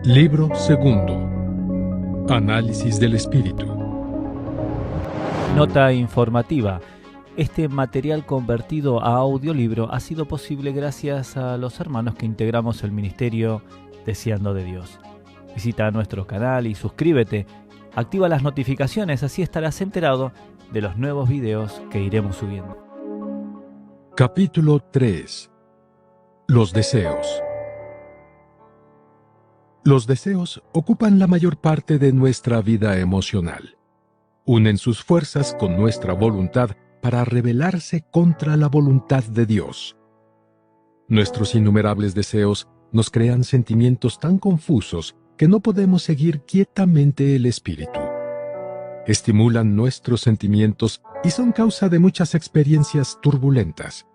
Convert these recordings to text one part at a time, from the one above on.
Libro segundo. Análisis del espíritu. Nota informativa. Este material convertido a audiolibro ha sido posible gracias a los hermanos que integramos el ministerio Deseando de Dios. Visita nuestro canal y suscríbete. Activa las notificaciones, así estarás enterado de los nuevos videos que iremos subiendo. Capítulo 3. Los deseos. Los deseos ocupan la mayor parte de nuestra vida emocional. Unen sus fuerzas con nuestra voluntad para rebelarse contra la voluntad de Dios. Nuestros innumerables deseos nos crean sentimientos tan confusos que no podemos seguir quietamente el espíritu. Estimulan nuestros sentimientos y son causa de muchas experiencias turbulentas.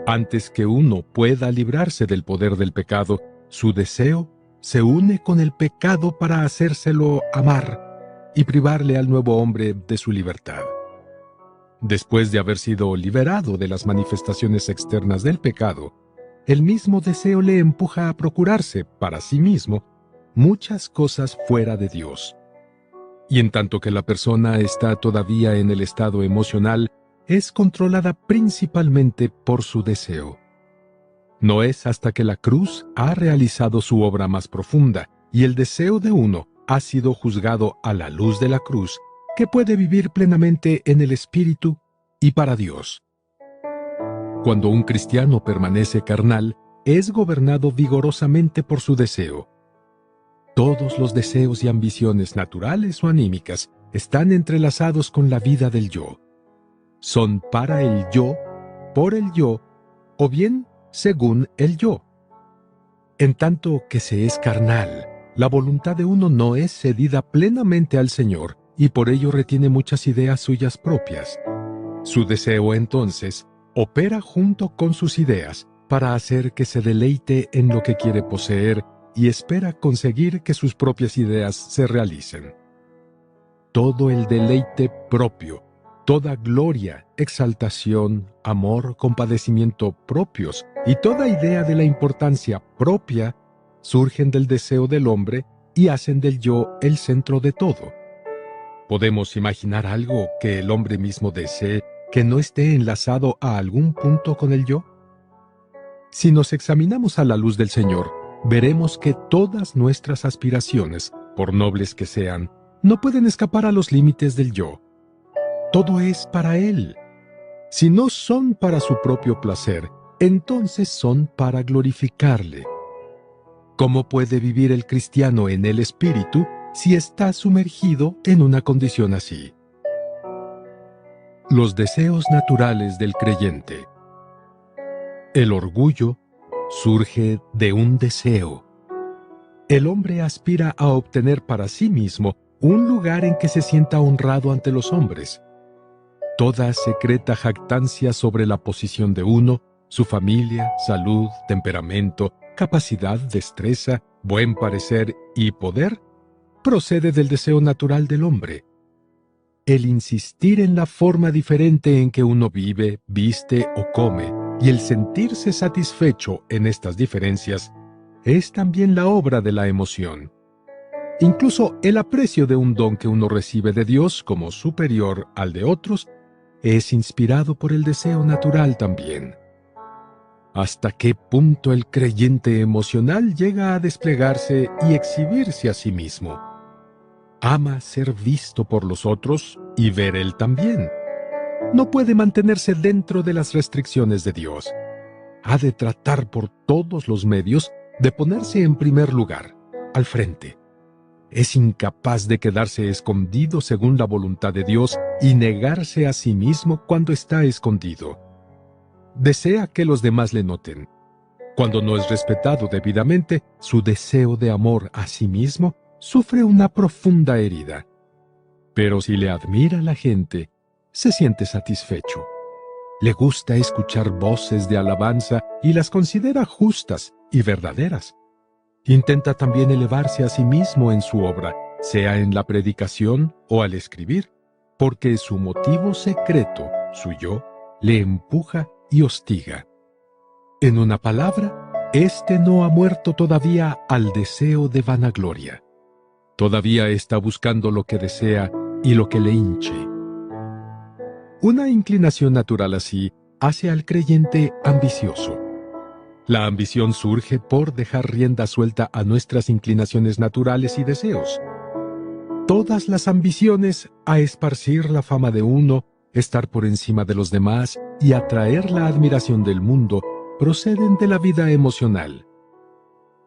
Antes que uno pueda librarse del poder del pecado, su deseo se une con el pecado para hacérselo amar y privarle al nuevo hombre de su libertad. Después de haber sido liberado de las manifestaciones externas del pecado, el mismo deseo le empuja a procurarse para sí mismo muchas cosas fuera de Dios. Y en tanto que la persona está todavía en el estado emocional, es controlada principalmente por su deseo. No es hasta que la cruz ha realizado su obra más profunda y el deseo de uno ha sido juzgado a la luz de la cruz que puede vivir plenamente en el Espíritu y para Dios. Cuando un cristiano permanece carnal, es gobernado vigorosamente por su deseo. Todos los deseos y ambiciones naturales o anímicas están entrelazados con la vida del yo. Son para el yo, por el yo, o bien según el yo. En tanto que se es carnal, la voluntad de uno no es cedida plenamente al Señor y por ello retiene muchas ideas suyas propias. Su deseo, entonces, opera junto con sus ideas para hacer que se deleite en lo que quiere poseer y espera conseguir que sus propias ideas se realicen. Todo el deleite propio, toda gloria, exaltación, amor, compadecimiento propios y toda idea de la importancia propia surgen del deseo del hombre y hacen del yo el centro de todo. ¿Podemos imaginar algo que el hombre mismo desee que no esté enlazado a algún punto con el yo? Si nos examinamos a la luz del Señor, veremos que todas nuestras aspiraciones, por nobles que sean, no pueden escapar a los límites del yo. Todo es para Él. Si no son para su propio placer, entonces son para glorificarle. ¿Cómo puede vivir el cristiano en el espíritu si está sumergido en una condición así? Los deseos naturales del creyente. El orgullo surge de un deseo. El hombre aspira a obtener para sí mismo un lugar en que se sienta honrado ante los hombres. Toda secreta jactancia sobre la posición de uno, su familia, salud, temperamento, capacidad, destreza, buen parecer y poder, procede del deseo natural del hombre. El insistir en la forma diferente en que uno vive, viste o come, y el sentirse satisfecho en estas diferencias, es también la obra de la emoción. Incluso el aprecio de un don que uno recibe de Dios como superior al de otros, es inspirado por el deseo natural también. ¿Hasta qué punto el creyente emocional llega a desplegarse y exhibirse a sí mismo? Ama ser visto por los otros y ver él también. No puede mantenerse dentro de las restricciones de Dios. Ha de tratar por todos los medios de ponerse en primer lugar, al frente. Es incapaz de quedarse escondido según la voluntad de Dios y negarse a sí mismo cuando está escondido. Desea que los demás le noten. Cuando no es respetado debidamente, su deseo de amor a sí mismo sufre una profunda herida. Pero si le admira la gente, se siente satisfecho. Le gusta escuchar voces de alabanza y las considera justas y verdaderas. Intenta también elevarse a sí mismo en su obra, sea en la predicación o al escribir, porque su motivo secreto, su yo, le empuja y hostiga. En una palabra, Este no ha muerto todavía al deseo de vanagloria. Todavía está buscando lo que desea y lo que le hinche. Una inclinación natural así hace al creyente ambicioso. La ambición surge por dejar rienda suelta a nuestras inclinaciones naturales y deseos. Todas las ambiciones a esparcir la fama de uno, estar por encima de los demás y atraer la admiración del mundo proceden de la vida emocional.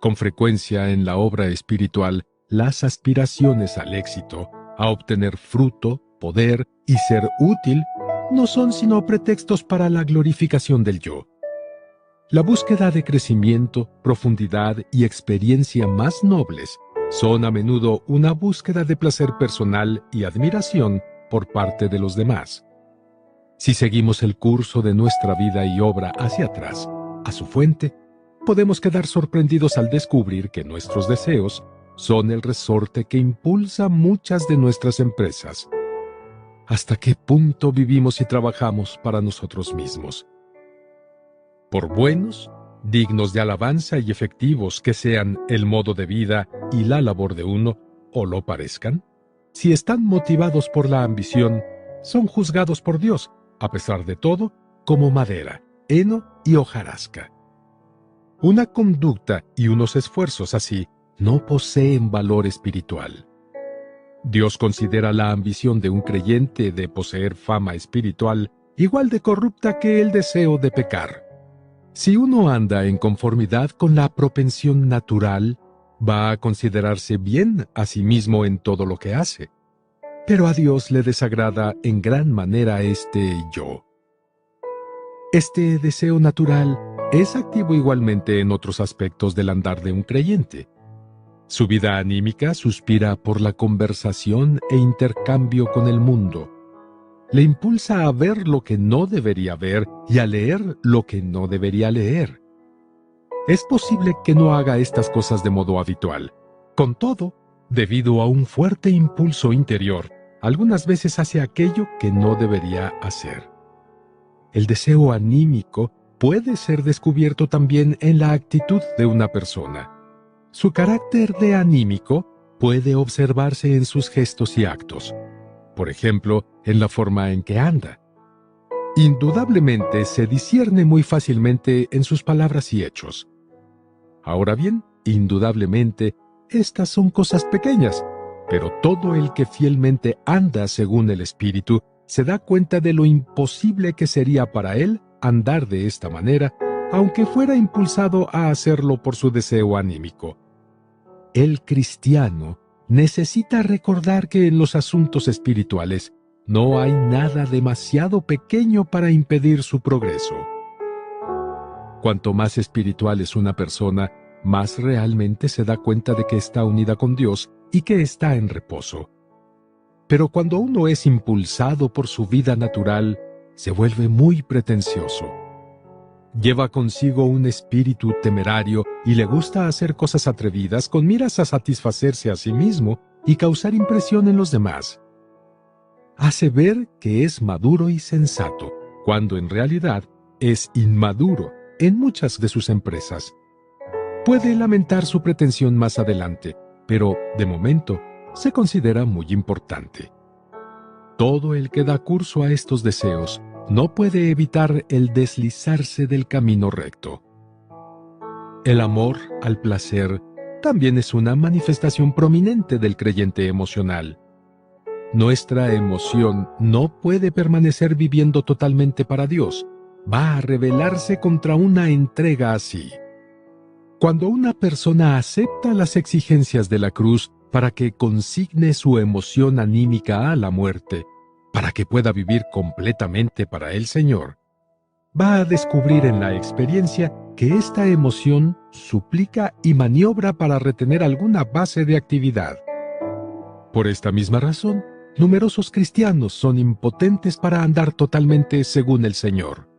Con frecuencia en la obra espiritual, las aspiraciones al éxito, a obtener fruto, poder y ser útil no son sino pretextos para la glorificación del yo. La búsqueda de crecimiento, profundidad y experiencia más nobles son a menudo una búsqueda de placer personal y admiración por parte de los demás. Si seguimos el curso de nuestra vida y obra hacia atrás, a su fuente, podemos quedar sorprendidos al descubrir que nuestros deseos son el resorte que impulsa muchas de nuestras empresas. ¿Hasta qué punto vivimos y trabajamos para nosotros mismos? Por buenos, dignos de alabanza y efectivos que sean el modo de vida y la labor de uno, o lo parezcan, si están motivados por la ambición, son juzgados por Dios, a pesar de todo, como madera, heno y hojarasca. Una conducta y unos esfuerzos así no poseen valor espiritual. Dios considera la ambición de un creyente de poseer fama espiritual igual de corrupta que el deseo de pecar. Si uno anda en conformidad con la propensión natural, va a considerarse bien a sí mismo en todo lo que hace. Pero a Dios le desagrada en gran manera este yo. Este deseo natural es activo igualmente en otros aspectos del andar de un creyente. Su vida anímica suspira por la conversación e intercambio con el mundo. Le impulsa a ver lo que no debería ver y a leer lo que no debería leer. Es posible que no haga estas cosas de modo habitual. Con todo, debido a un fuerte impulso interior, algunas veces hace aquello que no debería hacer. El deseo anímico puede ser descubierto también en la actitud de una persona. Su carácter de anímico puede observarse en sus gestos y actos. Por ejemplo, en la forma en que anda. Indudablemente se discierne muy fácilmente en sus palabras y hechos. Ahora bien, indudablemente, estas son cosas pequeñas, pero todo el que fielmente anda según el Espíritu se da cuenta de lo imposible que sería para él andar de esta manera, aunque fuera impulsado a hacerlo por su deseo anímico. El cristiano necesita recordar que en los asuntos espirituales no hay nada demasiado pequeño para impedir su progreso. Cuanto más espiritual es una persona, más realmente se da cuenta de que está unida con Dios y que está en reposo. Pero cuando uno es impulsado por su vida natural, se vuelve muy pretencioso. Lleva consigo un espíritu temerario y le gusta hacer cosas atrevidas con miras a satisfacerse a sí mismo y causar impresión en los demás. Hace ver que es maduro y sensato, cuando en realidad es inmaduro en muchas de sus empresas. Puede lamentar su pretensión más adelante, pero, de momento, se considera muy importante. Todo el que da curso a estos deseos no puede evitar el deslizarse del camino recto. El amor al placer también es una manifestación prominente del creyente emocional. Nuestra emoción no puede permanecer viviendo totalmente para Dios, va a rebelarse contra una entrega así. Cuando una persona acepta las exigencias de la cruz para que consigne su emoción anímica a la muerte, para que pueda vivir completamente para el Señor, va a descubrir en la experiencia que esta emoción suplica y maniobra para retener alguna base de actividad. Por esta misma razón, numerosos cristianos son impotentes para andar totalmente según el Señor.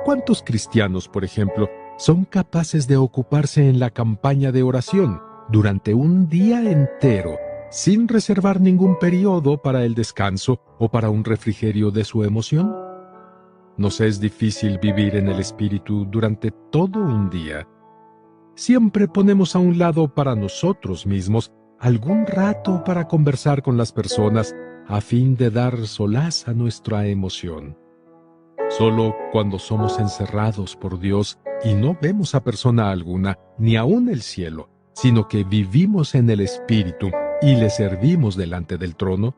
¿Cuántos cristianos, por ejemplo, son capaces de ocuparse en la campaña de oración durante un día entero, sin reservar ningún periodo para el descanso o para un refrigerio de su emoción? Nos es difícil vivir en el Espíritu durante todo un día, siempre ponemos a un lado para nosotros mismos algún rato para conversar con las personas a fin de dar solaz a nuestra emoción. Solo cuando somos encerrados por Dios y no vemos a persona alguna, ni aun el cielo, sino que vivimos en el Espíritu y le servimos delante del trono,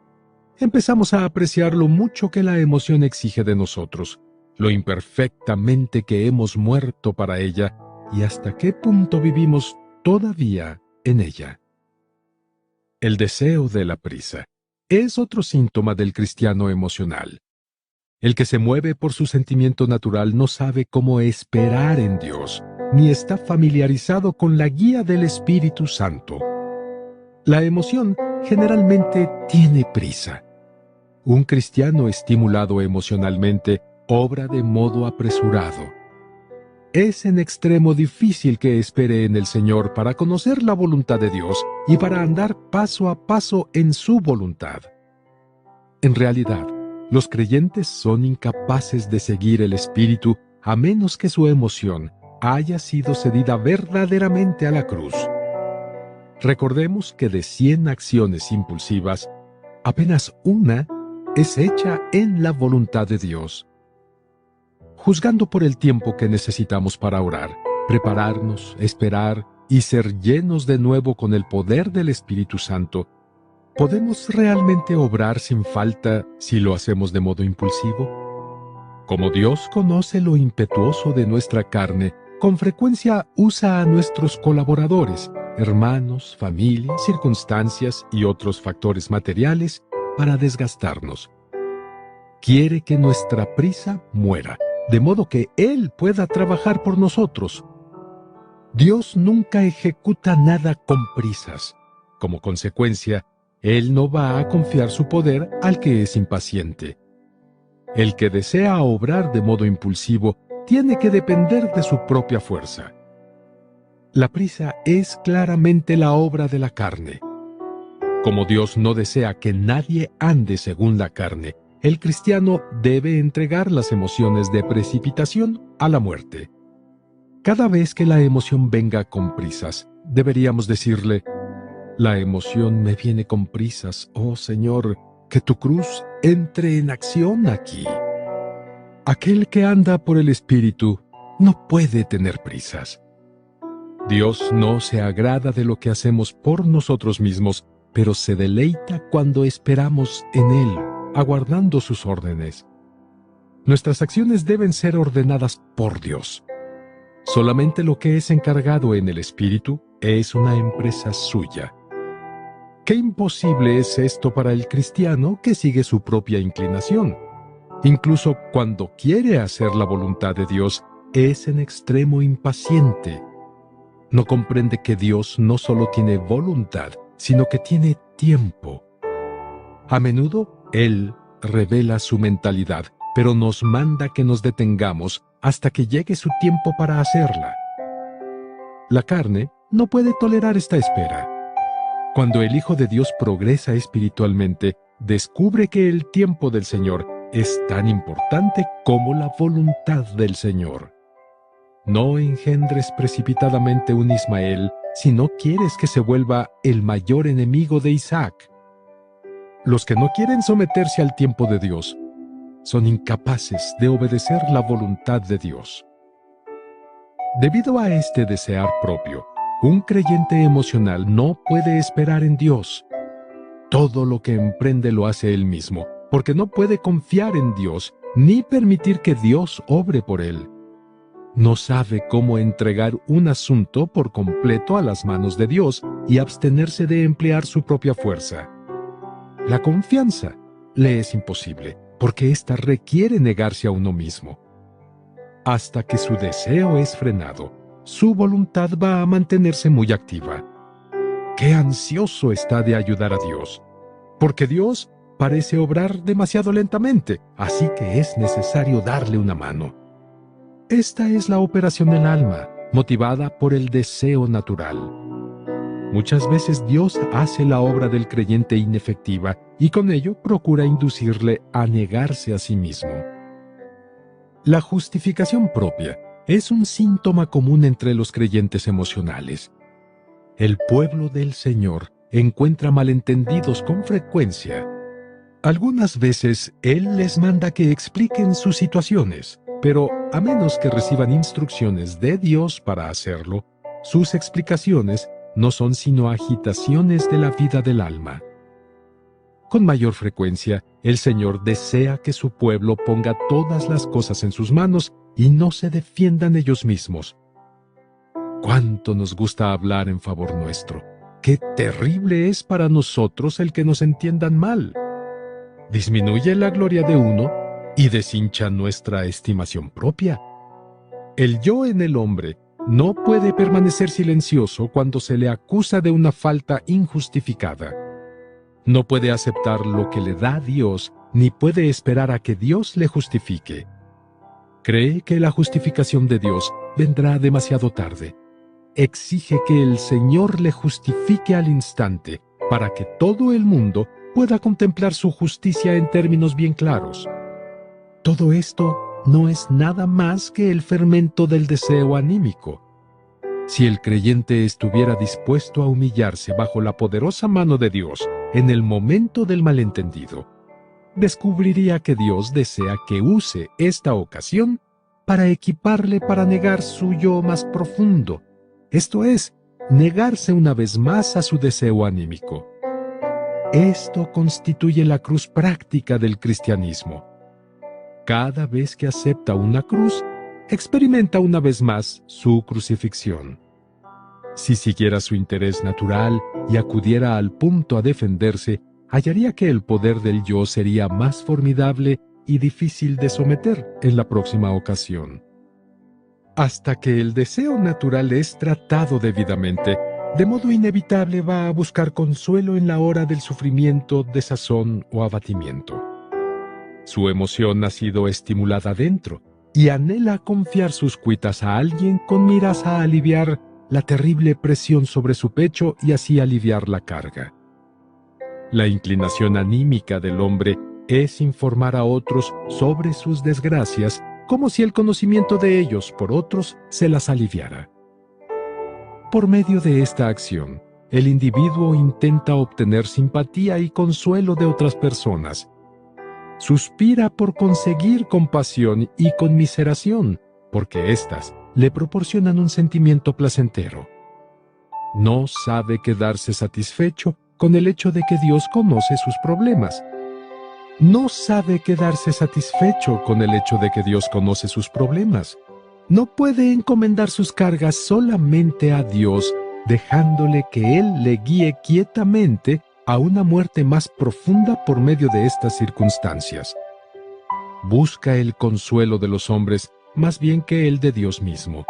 empezamos a apreciar lo mucho que la emoción exige de nosotros, lo imperfectamente que hemos muerto para ella y hasta qué punto vivimos todavía en ella. El deseo de la prisa es otro síntoma del cristiano emocional. El que se mueve por su sentimiento natural no sabe cómo esperar en Dios, ni está familiarizado con la guía del Espíritu Santo. La emoción generalmente tiene prisa. Un cristiano estimulado emocionalmente obra de modo apresurado. Es en extremo difícil que espere en el Señor para conocer la voluntad de Dios y para andar paso a paso en su voluntad. En realidad, los creyentes son incapaces de seguir el Espíritu a menos que su emoción haya sido cedida verdaderamente a la cruz. Recordemos que de 100 acciones impulsivas, apenas una es hecha en la voluntad de Dios. Juzgando por el tiempo que necesitamos para orar, prepararnos, esperar y ser llenos de nuevo con el poder del Espíritu Santo, ¿podemos realmente obrar sin falta si lo hacemos de modo impulsivo? Como Dios conoce lo impetuoso de nuestra carne, con frecuencia usa a nuestros colaboradores, hermanos, familia, circunstancias y otros factores materiales para desgastarnos. Quiere que nuestra prisa muera, de modo que Él pueda trabajar por nosotros. Dios nunca ejecuta nada con prisas. Como consecuencia, Él no va a confiar su poder al que es impaciente. El que desea obrar de modo impulsivo tiene que depender de su propia fuerza. La prisa es claramente la obra de la carne. Como Dios no desea que nadie ande según la carne, el cristiano debe entregar las emociones de precipitación a la muerte. Cada vez que la emoción venga con prisas, deberíamos decirle: la emoción me viene con prisas, oh Señor, que tu cruz entre en acción aquí. Aquel que anda por el Espíritu no puede tener prisas. Dios no se agrada de lo que hacemos por nosotros mismos, pero se deleita cuando esperamos en Él, aguardando sus órdenes. Nuestras acciones deben ser ordenadas por Dios. Solamente lo que es encargado en el Espíritu es una empresa suya. Qué imposible es esto para el cristiano que sigue su propia inclinación. Incluso cuando quiere hacer la voluntad de Dios, es en extremo impaciente. No comprende que Dios no solo tiene voluntad, sino que tiene tiempo. A menudo, Él revela su mentalidad, pero nos manda que nos detengamos hasta que llegue su tiempo para hacerla. La carne no puede tolerar esta espera. Cuando el Hijo de Dios progresa espiritualmente, descubre que el tiempo del Señor es tan importante como la voluntad del Señor. No engendres precipitadamente un Ismael si no quieres que se vuelva el mayor enemigo de Isaac. Los que no quieren someterse al tiempo de Dios son incapaces de obedecer la voluntad de Dios. Debido a este desear propio, un creyente emocional no puede esperar en Dios. Todo lo que emprende lo hace él mismo, porque no puede confiar en Dios ni permitir que Dios obre por él. No sabe cómo entregar un asunto por completo a las manos de Dios y abstenerse de emplear su propia fuerza. La confianza le es imposible, porque ésta requiere negarse a uno mismo. Hasta que su deseo es frenado, su voluntad va a mantenerse muy activa. ¡Qué ansioso está de ayudar a Dios! Porque Dios parece obrar demasiado lentamente, así que es necesario darle una mano. Esta es la operación del alma, motivada por el deseo natural. Muchas veces Dios hace la obra del creyente inefectiva y con ello procura inducirle a negarse a sí mismo. La justificación propia es un síntoma común entre los creyentes emocionales. El pueblo del Señor encuentra malentendidos con frecuencia. Algunas veces Él les manda que expliquen sus situaciones, pero a menos que reciban instrucciones de Dios para hacerlo, sus explicaciones no son sino agitaciones de la vida del alma. Con mayor frecuencia, el Señor desea que su pueblo ponga todas las cosas en sus manos y no se defiendan ellos mismos. ¡Cuánto nos gusta hablar en favor nuestro! ¡Qué terrible es para nosotros el que nos entiendan mal! Disminuye la gloria de uno y deshincha nuestra estimación propia. El yo en el hombre no puede permanecer silencioso cuando se le acusa de una falta injustificada. No puede aceptar lo que le da Dios, ni puede esperar a que Dios le justifique. Cree que la justificación de Dios vendrá demasiado tarde. Exige que el Señor le justifique al instante, para que todo el mundo pueda contemplar su justicia en términos bien claros. Todo esto no es nada más que el fermento del deseo anímico. Si el creyente estuviera dispuesto a humillarse bajo la poderosa mano de Dios en el momento del malentendido, descubriría que Dios desea que use esta ocasión para equiparle para negar su yo más profundo, esto es, negarse una vez más a su deseo anímico. Esto constituye la cruz práctica del cristianismo. Cada vez que acepta una cruz, experimenta una vez más su crucifixión. Si siguiera su interés natural y acudiera al punto a defenderse, hallaría que el poder del yo sería más formidable y difícil de someter en la próxima ocasión. Hasta que el deseo natural es tratado debidamente, de modo inevitable va a buscar consuelo en la hora del sufrimiento, desazón o abatimiento. Su emoción ha sido estimulada dentro y anhela confiar sus cuitas a alguien con miras a aliviar la terrible presión sobre su pecho y así aliviar la carga. La inclinación anímica del hombre es informar a otros sobre sus desgracias como si el conocimiento de ellos por otros se las aliviara. Por medio de esta acción, el individuo intenta obtener simpatía y consuelo de otras personas. Suspira por conseguir compasión y conmiseración, porque éstas le proporcionan un sentimiento placentero. No sabe quedarse satisfecho con el hecho de que Dios conoce sus problemas. No sabe quedarse satisfecho con el hecho de que Dios conoce sus problemas. No puede encomendar sus cargas solamente a Dios, dejándole que Él le guíe quietamente a una muerte más profunda por medio de estas circunstancias. Busca el consuelo de los hombres más bien que el de Dios mismo.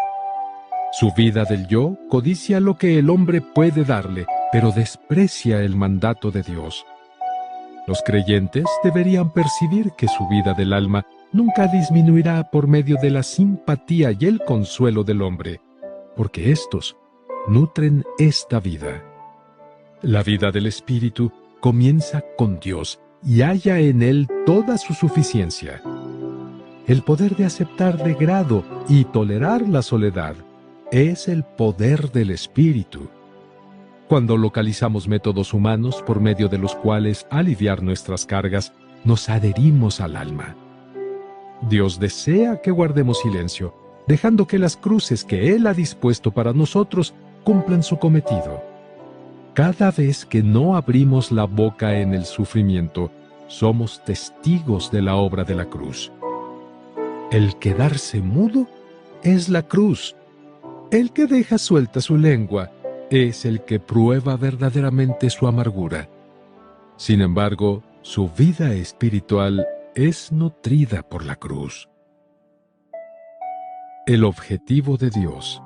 Su vida del yo codicia lo que el hombre puede darle, pero desprecia el mandato de Dios. Los creyentes deberían percibir que su vida del alma nunca disminuirá por medio de la simpatía y el consuelo del hombre, porque éstos nutren esta vida. La vida del espíritu comienza con Dios y halla en Él toda su suficiencia. El poder de aceptar de grado y tolerar la soledad es el poder del espíritu. Cuando localizamos métodos humanos por medio de los cuales aliviar nuestras cargas, nos adherimos al alma. Dios desea que guardemos silencio, dejando que las cruces que Él ha dispuesto para nosotros cumplan su cometido. Cada vez que no abrimos la boca en el sufrimiento, somos testigos de la obra de la cruz. El quedarse mudo es la cruz. El que deja suelta su lengua es el que prueba verdaderamente su amargura. Sin embargo, su vida espiritual es nutrida por la cruz. El objetivo de Dios.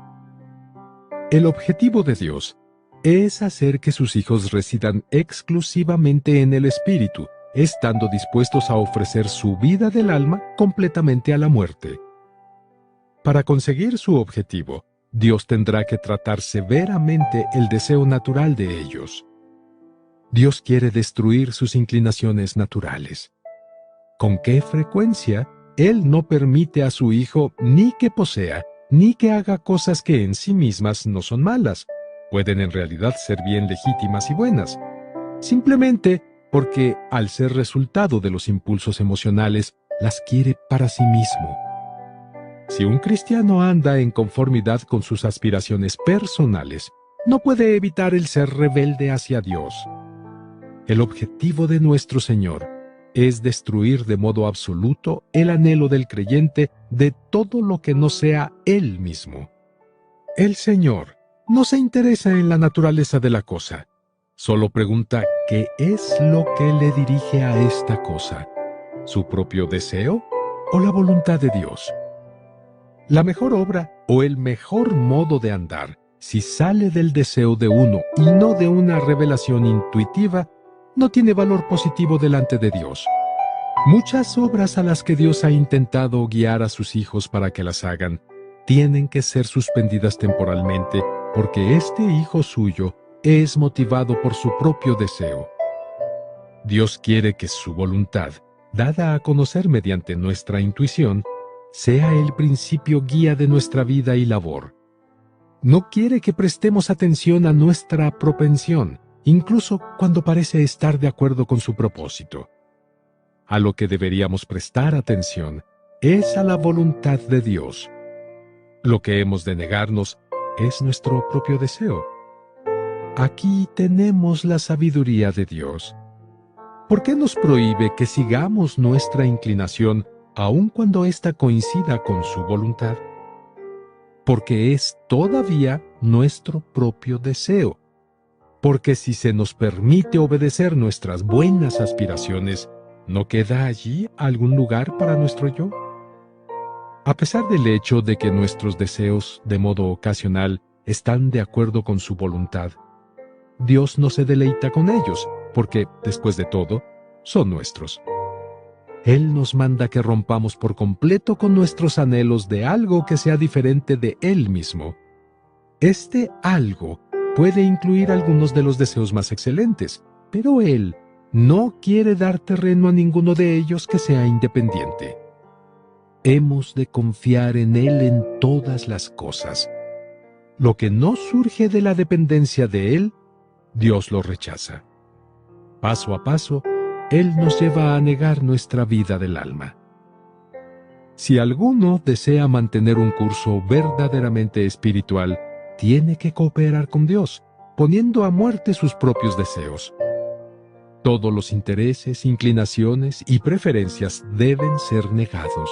El objetivo de Dios es hacer que sus hijos residan exclusivamente en el Espíritu, estando dispuestos a ofrecer su vida del alma completamente a la muerte. Para conseguir su objetivo, Dios tendrá que tratar severamente el deseo natural de ellos. Dios quiere destruir sus inclinaciones naturales. ¿Con qué frecuencia Él no permite a su Hijo ni que posea, ni que haga cosas que en sí mismas no son malas. Pueden en realidad ser bien legítimas y buenas. Simplemente porque, al ser resultado de los impulsos emocionales, las quiere para sí mismo. Si un cristiano anda en conformidad con sus aspiraciones personales, no puede evitar el ser rebelde hacia Dios. El objetivo de nuestro Señor es destruir de modo absoluto el anhelo del creyente de todo lo que no sea Él mismo. El Señor no se interesa en la naturaleza de la cosa, solo pregunta qué es lo que le dirige a esta cosa, ¿su propio deseo o la voluntad de Dios? La mejor obra o el mejor modo de andar, si sale del deseo de uno y no de una revelación intuitiva, no tiene valor positivo delante de Dios. Muchas obras a las que Dios ha intentado guiar a sus hijos para que las hagan, tienen que ser suspendidas temporalmente porque este hijo suyo es motivado por su propio deseo. Dios quiere que su voluntad, dada a conocer mediante nuestra intuición, sea el principio guía de nuestra vida y labor. No quiere que prestemos atención a nuestra propensión, incluso cuando parece estar de acuerdo con su propósito. A lo que deberíamos prestar atención es a la voluntad de Dios. Lo que hemos de negarnos es nuestro propio deseo. Aquí tenemos la sabiduría de Dios. ¿Por qué nos prohíbe que sigamos nuestra inclinación aun cuando ésta coincida con su voluntad? Porque es todavía nuestro propio deseo. Porque si se nos permite obedecer nuestras buenas aspiraciones, ¿no queda allí algún lugar para nuestro yo? A pesar del hecho de que nuestros deseos, de modo ocasional, están de acuerdo con su voluntad, Dios no se deleita con ellos, porque, después de todo, son nuestros. Él nos manda que rompamos por completo con nuestros anhelos de algo que sea diferente de Él mismo. Este algo puede incluir algunos de los deseos más excelentes, pero Él no quiere dar terreno a ninguno de ellos que sea independiente. Hemos de confiar en Él en todas las cosas. Lo que no surge de la dependencia de Él, Dios lo rechaza. Paso a paso, Él nos lleva a negar nuestra vida del alma. Si alguno desea mantener un curso verdaderamente espiritual, tiene que cooperar con Dios, poniendo a muerte sus propios deseos. Todos los intereses, inclinaciones y preferencias deben ser negados.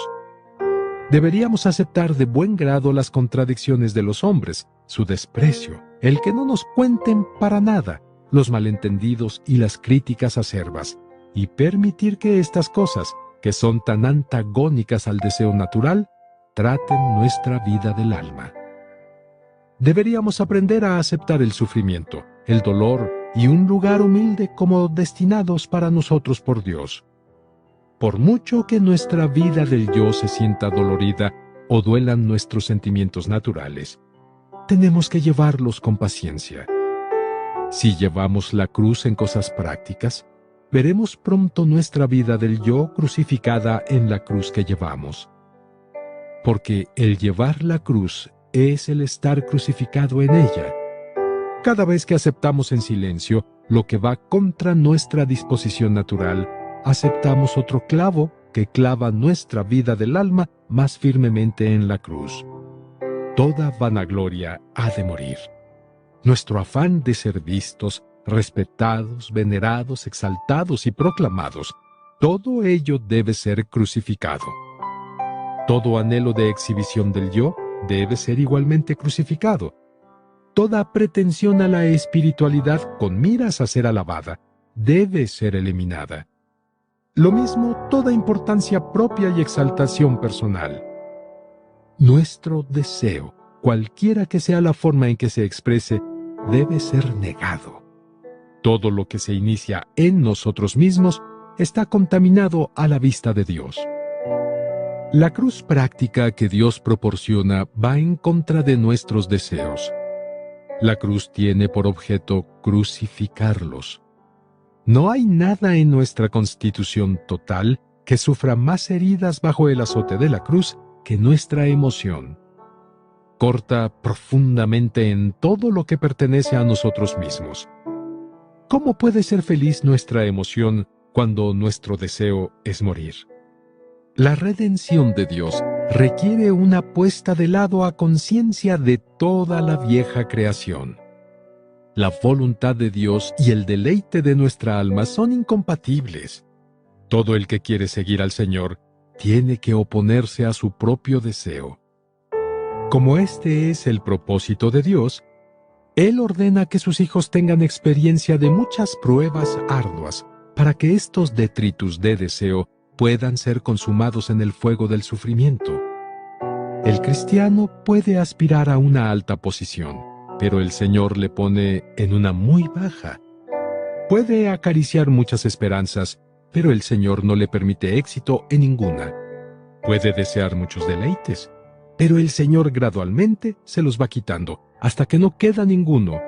Deberíamos aceptar de buen grado las contradicciones de los hombres, su desprecio, el que no nos cuenten para nada, los malentendidos y las críticas acerbas, y permitir que estas cosas, que son tan antagónicas al deseo natural, traten nuestra vida del alma. Deberíamos aprender a aceptar el sufrimiento, el dolor y un lugar humilde como destinados para nosotros por Dios. Por mucho que nuestra vida del yo se sienta dolorida o duelan nuestros sentimientos naturales, tenemos que llevarlos con paciencia. Si llevamos la cruz en cosas prácticas, veremos pronto nuestra vida del yo crucificada en la cruz que llevamos. Porque el llevar la cruz es el estar crucificado en ella. Cada vez que aceptamos en silencio lo que va contra nuestra disposición natural, aceptamos otro clavo que clava nuestra vida del alma más firmemente en la cruz. Toda vanagloria ha de morir. Nuestro afán de ser vistos, respetados, venerados, exaltados y proclamados, todo ello debe ser crucificado. Todo anhelo de exhibición del yo debe ser igualmente crucificado. Toda pretensión a la espiritualidad con miras a ser alabada debe ser eliminada. Lo mismo toda importancia propia y exaltación personal. Nuestro deseo, cualquiera que sea la forma en que se exprese, debe ser negado. Todo lo que se inicia en nosotros mismos está contaminado a la vista de Dios. La cruz práctica que Dios proporciona va en contra de nuestros deseos. La cruz tiene por objeto crucificarlos. No hay nada en nuestra constitución total que sufra más heridas bajo el azote de la cruz que nuestra emoción. corta profundamente en todo lo que pertenece a nosotros mismos. ¿Cómo puede ser feliz nuestra emoción cuando nuestro deseo es morir? La redención de Dios requiere una puesta de lado a conciencia de toda la vieja creación. La voluntad de Dios y el deleite de nuestra alma son incompatibles. Todo el que quiere seguir al Señor tiene que oponerse a su propio deseo. Como este es el propósito de Dios, Él ordena que sus hijos tengan experiencia de muchas pruebas arduas para que estos detritus de deseo puedan ser consumados en el fuego del sufrimiento. El cristiano puede aspirar a una alta posición, pero el Señor le pone en una muy baja. Puede acariciar muchas esperanzas, pero el Señor no le permite éxito en ninguna. Puede desear muchos deleites, pero el Señor gradualmente se los va quitando, hasta que no queda ninguno.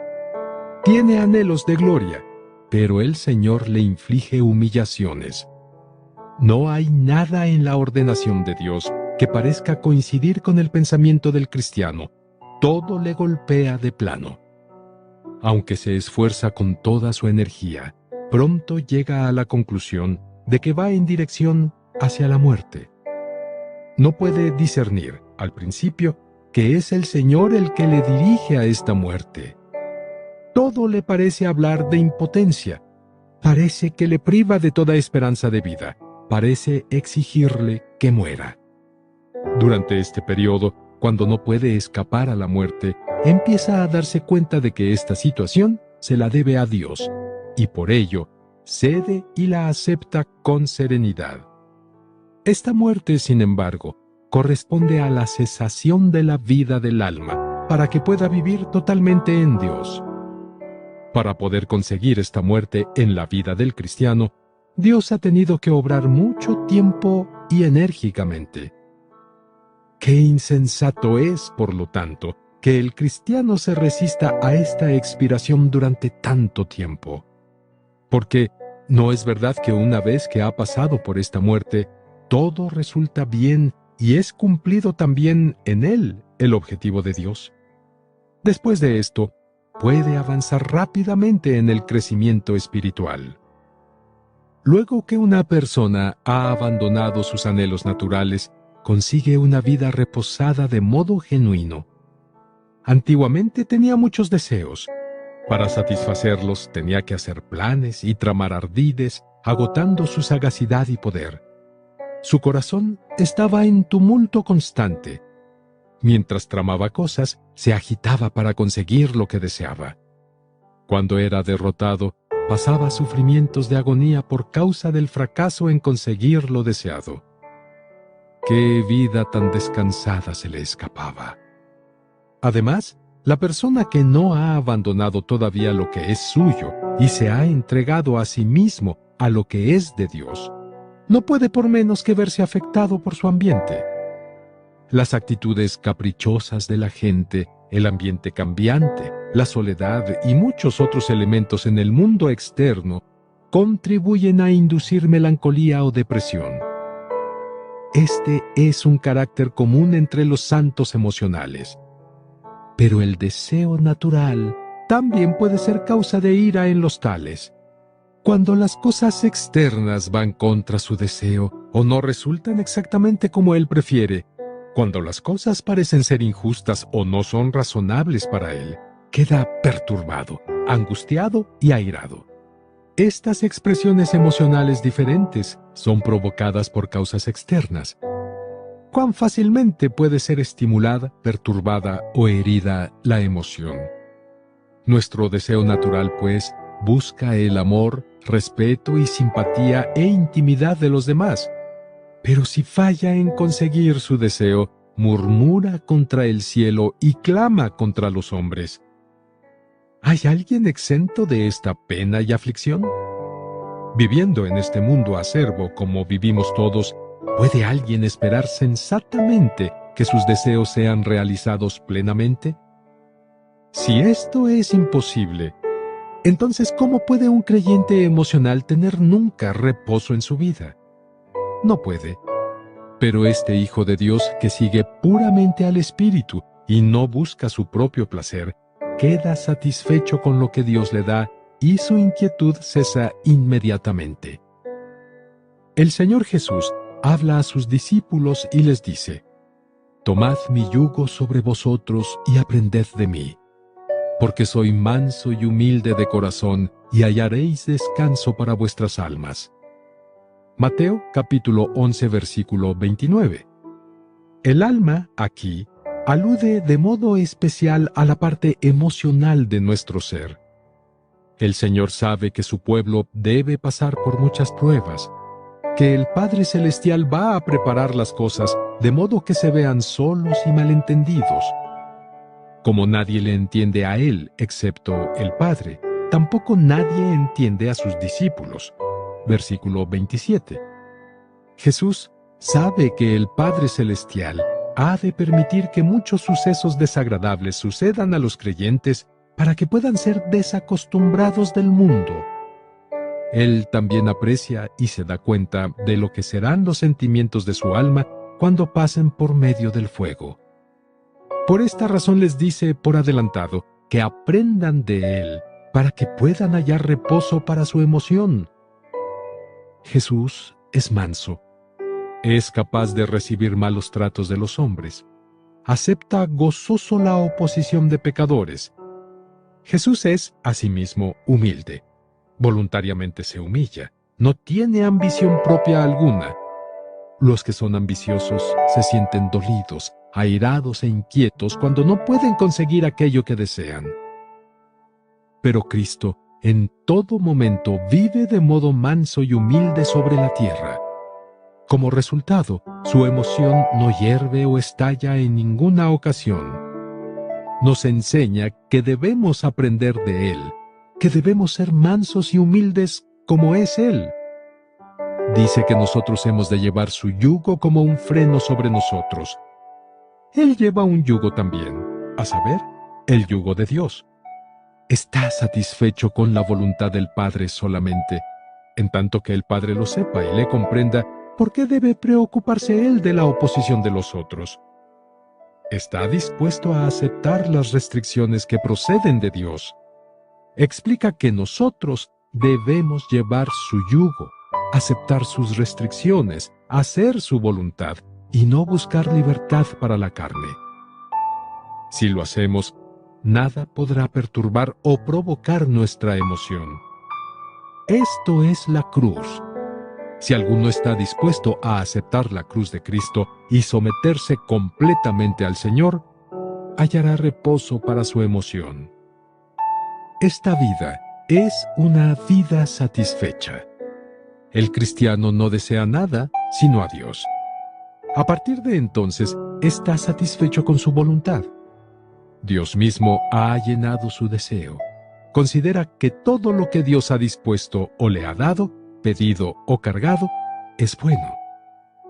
Tiene anhelos de gloria, pero el Señor le inflige humillaciones. No hay nada en la ordenación de Dios que parezca coincidir con el pensamiento del cristiano. Todo le golpea de plano. Aunque se esfuerza con toda su energía, pronto llega a la conclusión de que va en dirección hacia la muerte. No puede discernir, al principio, que es el Señor el que le dirige a esta muerte. Todo le parece hablar de impotencia. Parece que le priva de toda esperanza de vida. Parece exigirle que muera. Durante este periodo, cuando no puede escapar a la muerte, empieza a darse cuenta de que esta situación se la debe a Dios, y por ello, cede y la acepta con serenidad. Esta muerte, sin embargo, corresponde a la cesación de la vida del alma, para que pueda vivir totalmente en Dios. Para poder conseguir esta muerte en la vida del cristiano, Dios ha tenido que obrar mucho tiempo y enérgicamente. Qué insensato es, por lo tanto, que el cristiano se resista a esta expiración durante tanto tiempo. Porque no es verdad que una vez que ha pasado por esta muerte, todo resulta bien y es cumplido también en él el objetivo de Dios. Después de esto, puede avanzar rápidamente en el crecimiento espiritual. Luego que una persona ha abandonado sus anhelos naturales, consigue una vida reposada de modo genuino. Antiguamente tenía muchos deseos. Para satisfacerlos tenía que hacer planes y tramar ardides, agotando su sagacidad y poder. Su corazón estaba en tumulto constante. Mientras tramaba cosas, se agitaba para conseguir lo que deseaba. Cuando era derrotado, pasaba sufrimientos de agonía por causa del fracaso en conseguir lo deseado. ¡Qué vida tan descansada se le escapaba! Además, la persona que no ha abandonado todavía lo que es suyo y se ha entregado a sí mismo a lo que es de Dios, no puede por menos que verse afectado por su ambiente. Las actitudes caprichosas de la gente, el ambiente cambiante, la soledad y muchos otros elementos en el mundo externo contribuyen a inducir melancolía o depresión. Este es un carácter común entre los santos emocionales. Pero el deseo natural también puede ser causa de ira en los tales. Cuando las cosas externas van contra su deseo o no resultan exactamente como él prefiere, cuando las cosas parecen ser injustas o no son razonables para él, queda perturbado, angustiado y airado. Estas expresiones emocionales diferentes son provocadas por causas externas. ¿Cuán fácilmente puede ser estimulada, perturbada o herida la emoción? Nuestro deseo natural, pues, busca el amor, respeto y simpatía e intimidad de los demás. Pero si falla en conseguir su deseo, murmura contra el cielo y clama contra los hombres. ¿Hay alguien exento de esta pena y aflicción? Viviendo en este mundo acerbo como vivimos todos, ¿puede alguien esperar sensatamente que sus deseos sean realizados plenamente? Si esto es imposible, entonces ¿cómo puede un creyente emocional tener nunca reposo en su vida? No puede. Pero este Hijo de Dios que sigue puramente al Espíritu y no busca su propio placer, queda satisfecho con lo que Dios le da y su inquietud cesa inmediatamente. El Señor Jesús habla a sus discípulos y les dice: «Tomad mi yugo sobre vosotros y aprended de mí, porque soy manso y humilde de corazón, y hallaréis descanso para vuestras almas». Mateo capítulo 11 versículo 29. El alma, aquí, alude de modo especial a la parte emocional de nuestro ser. El Señor sabe que su pueblo debe pasar por muchas pruebas, que el Padre Celestial va a preparar las cosas de modo que se vean solos y malentendidos. Como nadie le entiende a Él excepto el Padre, tampoco nadie entiende a sus discípulos. Versículo 27. Jesús sabe que el Padre Celestial ha de permitir que muchos sucesos desagradables sucedan a los creyentes para que puedan ser desacostumbrados del mundo. Él también aprecia y se da cuenta de lo que serán los sentimientos de su alma cuando pasen por medio del fuego. Por esta razón les dice por adelantado que aprendan de Él para que puedan hallar reposo para su emoción. Jesús es manso. Es capaz de recibir malos tratos de los hombres. Acepta gozoso la oposición de pecadores. Jesús es, asimismo, humilde. Voluntariamente se humilla. No tiene ambición propia alguna. Los que son ambiciosos se sienten dolidos, airados e inquietos cuando no pueden conseguir aquello que desean. Pero Cristo, en todo momento, vive de modo manso y humilde sobre la tierra. Como resultado, su emoción no hierve o estalla en ninguna ocasión. Nos enseña que debemos aprender de Él, que debemos ser mansos y humildes como es Él. Dice que nosotros hemos de llevar su yugo como un freno sobre nosotros. Él lleva un yugo también, a saber, el yugo de Dios. Está satisfecho con la voluntad del Padre solamente, en tanto que el Padre lo sepa y le comprenda. ¿Por qué debe preocuparse Él de la oposición de los otros? Está dispuesto a aceptar las restricciones que proceden de Dios. Explica que nosotros debemos llevar su yugo, aceptar sus restricciones, hacer su voluntad y no buscar libertad para la carne. Si lo hacemos, nada podrá perturbar o provocar nuestra emoción. Esto es la cruz. Si alguno está dispuesto a aceptar la cruz de Cristo y someterse completamente al Señor, hallará reposo para su emoción. Esta vida es una vida satisfecha. El cristiano no desea nada sino a Dios. A partir de entonces, está satisfecho con su voluntad. Dios mismo ha llenado su deseo. Considera que todo lo que Dios ha dispuesto o le ha dado, pedido o cargado, es bueno.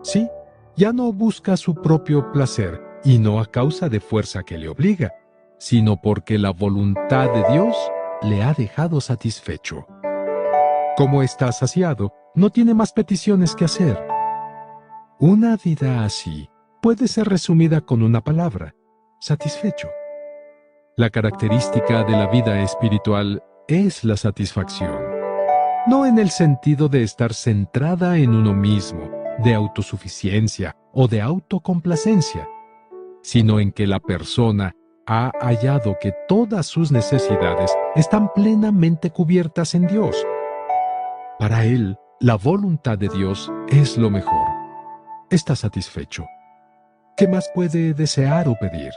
Sí, ya no busca su propio placer, y no a causa de fuerza que le obliga, sino porque la voluntad de Dios le ha dejado satisfecho. Como está saciado, no tiene más peticiones que hacer. Una vida así puede ser resumida con una palabra: satisfecho. La característica de la vida espiritual es la satisfacción. No en el sentido de estar centrada en uno mismo, de autosuficiencia o de autocomplacencia, sino en que la persona ha hallado que todas sus necesidades están plenamente cubiertas en Dios. Para él, la voluntad de Dios es lo mejor. Está satisfecho. ¿Qué más puede desear o pedir?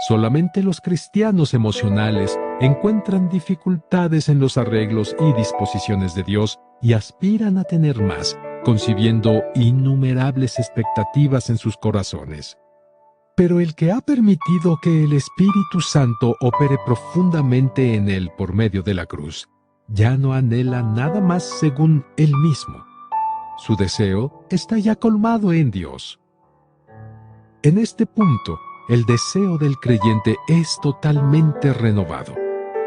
Solamente los cristianos emocionales encuentran dificultades en los arreglos y disposiciones de Dios y aspiran a tener más, concibiendo innumerables expectativas en sus corazones. Pero el que ha permitido que el Espíritu Santo opere profundamente en él por medio de la cruz, ya no anhela nada más según él mismo. Su deseo está ya colmado en Dios. En este punto, el deseo del creyente es totalmente renovado.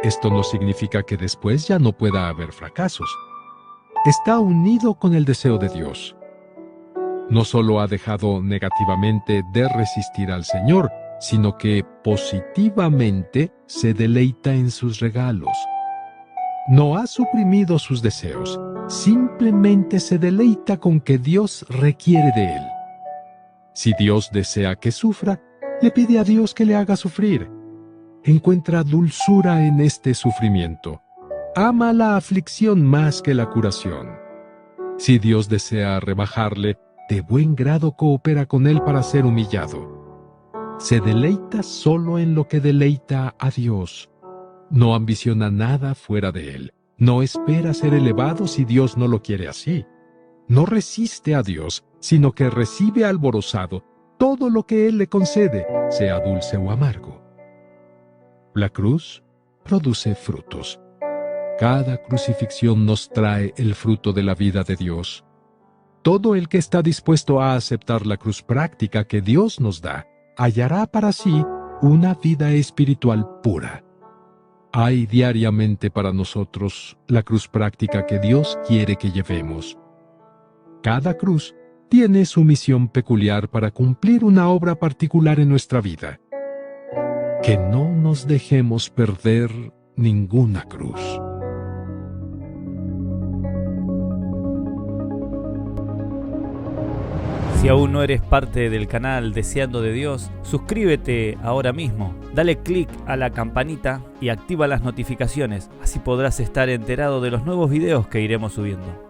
Esto no significa que después ya no pueda haber fracasos. Está unido con el deseo de Dios. No solo ha dejado negativamente de resistir al Señor, sino que positivamente se deleita en sus regalos. No ha suprimido sus deseos, simplemente se deleita con que Dios requiere de él. Si Dios desea que sufra, le pide a Dios que le haga sufrir. Encuentra dulzura en este sufrimiento. Ama la aflicción más que la curación. Si Dios desea rebajarle, de buen grado coopera con él para ser humillado. Se deleita solo en lo que deleita a Dios. No ambiciona nada fuera de él. No espera ser elevado si Dios no lo quiere así. No resiste a Dios, sino que recibe alborozado todo lo que Él le concede, sea dulce o amargo. La cruz produce frutos. Cada crucifixión nos trae el fruto de la vida de Dios. Todo el que está dispuesto a aceptar la cruz práctica que Dios nos da, hallará para sí una vida espiritual pura. Hay diariamente para nosotros la cruz práctica que Dios quiere que llevemos. Cada cruz tiene su misión peculiar para cumplir una obra particular en nuestra vida. Que no nos dejemos perder ninguna cruz. Si aún no eres parte del canal Deseando de Dios, suscríbete ahora mismo, dale clic a la campanita y activa las notificaciones, así podrás estar enterado de los nuevos videos que iremos subiendo.